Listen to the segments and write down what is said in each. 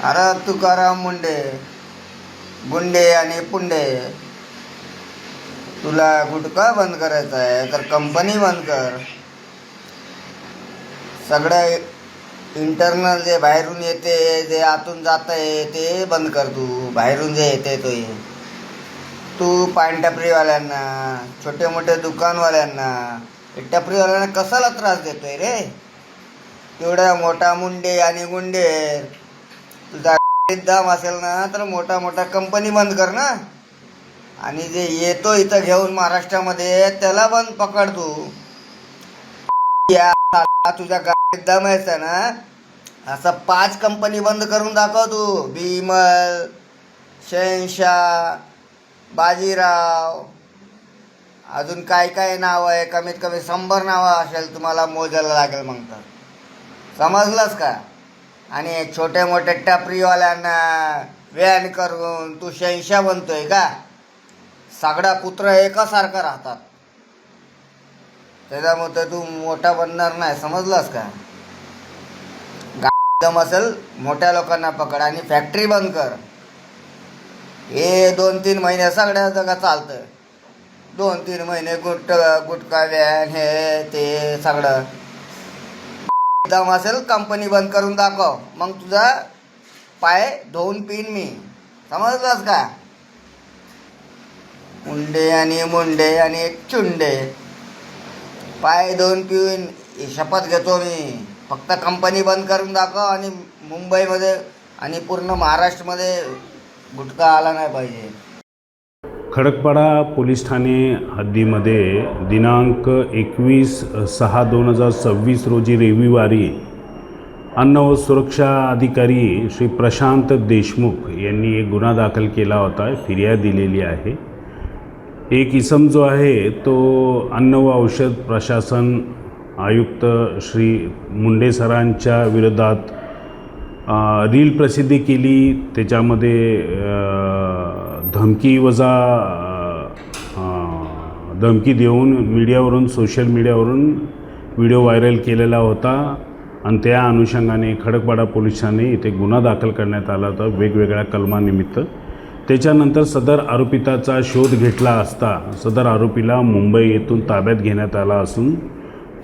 अरे तुकाराम मुंडे गुंडे आणि पुंडे, तुला गुटखा बंद करायचा आहे तर कंपनी बंद कर. सगळं इंटरनल जे बाहेरून येते, जे आतून जात आहे ते बंद कर. तू बाहेरून जे येते तो तू पान टपरीवाल्यांना, छोटे मोठे दुकानवाल्यांना, टपरीवाल्यांना कशाला त्रास देतोय रे? एवढा मोठा मुंडे आणि गुंडे, तुझा दम असेल ना तर मोठा मोठा कंपनी बंद कर ना. आणि जे येतो इथं घेऊन महाराष्ट्रामध्ये त्याला बंद पकड तू. तुझ्या गाडीत दम यायचा ना, असं 5 कंपनी बंद करून दाखव तू. बिमल, शहनशाह, बाजीराव, अजून काय काय नाव आहे, कमीत कमी 100 नावं असेल तुम्हाला मोजायला लागेल मग तर. समजलंस का? आणि छोटे मोठे टपरीवाल्यांना व्यान करून तू शहनशाह बनतोय का? सगळा कुत्रा एकासारखा राहतात, त्याच्यामुळे तू मोठा बनणार नाही. समजलास का? दम असेल मोठ्या लोकांना पकड आणि फॅक्टरी बंद कर. हे 2-3 महिने सगळ्या जगात चालतं. 2-3 महिने गुटखा व्यान हे ते सगळं. दम असेल कंपनी बंद करून दाखव, मग तुझा पाय धुवून पिन मी. समजलास का? मुंडे आणि मुंडे आणि चुंडे, पाय धुवून पिऊन शपथ घेतो मी. फक्त कंपनी बंद करून दाखव आणि मुंबईमध्ये आणि पूर्ण महाराष्ट्रामध्ये गुटखा आला नाही पाहिजे. खडकपाडा पोलीस ठाणे हद्दीमध्ये दिनांक 21/6/2026 रोजी रविवारी अन्न व सुरक्षा अधिकारी श्री प्रशांत देशमुख यांनी एक गुन्हा दाखल केला होता. फिर्याद दिलेली आहे. एक इसम जो आहे तो अन्न व औषध प्रशासन आयुक्त श्री मुंडे सरांच्या विरोधात रील प्रसिद्धी केली. त्याच्यामध्ये धमकी देऊन मीडियावरून, सोशल मीडियावरून व्हिडिओ व्हायरल केलेला होता आणि त्या अनुषंगाने खडकपाडा पोलिसांनी इथे गुन्हा दाखल करण्यात आला होता वेगवेगळ्या कलमानिमित्त. त्याच्यानंतर सदर आरोपिताचा शोध घेतला असता सदर आरोपीला मुंबई येथून ताब्यात घेण्यात आला असून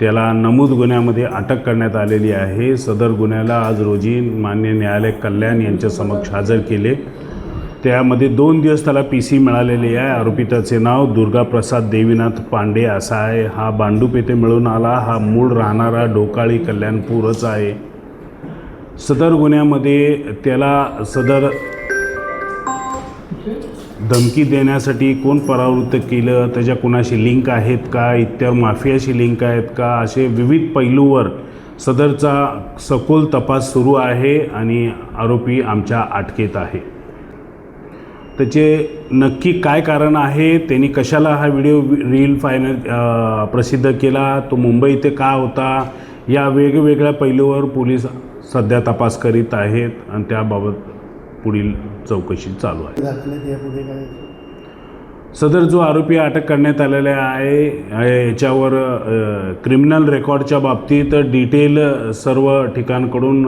त्याला नमूद गुन्ह्यामध्ये अटक करण्यात आलेली आहे. सदर गुन्ह्याला आज रोजी मान्य न्यायालय कल्याण यांच्या समक्ष हजर केले. त्यामध्ये 2 दिवस त्याला PC मिळालेली आहे. आरोपिताचे नाव दुर्गाप्रसाद देवीनाथ पांडे असं आहे. हा भांडूप येथे मिळून आला. हा मूळ राहणारा ढोकाळी कल्याणपूरच आहे. सदर गुन्ह्यामध्ये त्याला सदर धमकी देण्यासाठी कोण परावृत्त केलं, त्याच्या कुणाशी लिंक आहेत का, इतर माफियाशी लिंक आहेत का, असे विविध पैलूवर सदरचा सखोल तपास सुरू आहे आणि आरोपी आमच्या अटकेत आहे. त्याचे नक्की काय कारण आहे, त्यांनी कशाला हा व्हिडिओ रील प्रसिद्ध केला, तो मुंबई इथे का होता, या वेगवेगळ्या पैलूवर पोलीस सध्या तपास करीत आहेत आणि त्याबाबत पुढील चौकशी चालू आहे. सदर जो आरोपी अटक करण्यात आलेला आहे याच्यावर क्रिमिनल रेकॉर्डच्या बाबतीत डिटेल सर्व ठिकाणकडून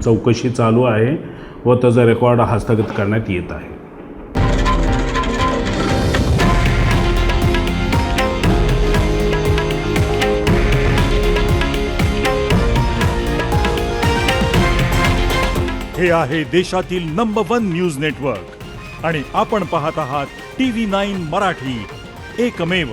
चौकशी चालू आहे व त्याचा रेकॉर्ड हस्तगत करण्यात येत आहे. हे आहे देशातील नंबर 1 न्यूज नेटवर्क आणि आपण पाहत आहात TV9 मराठी, एकमेव.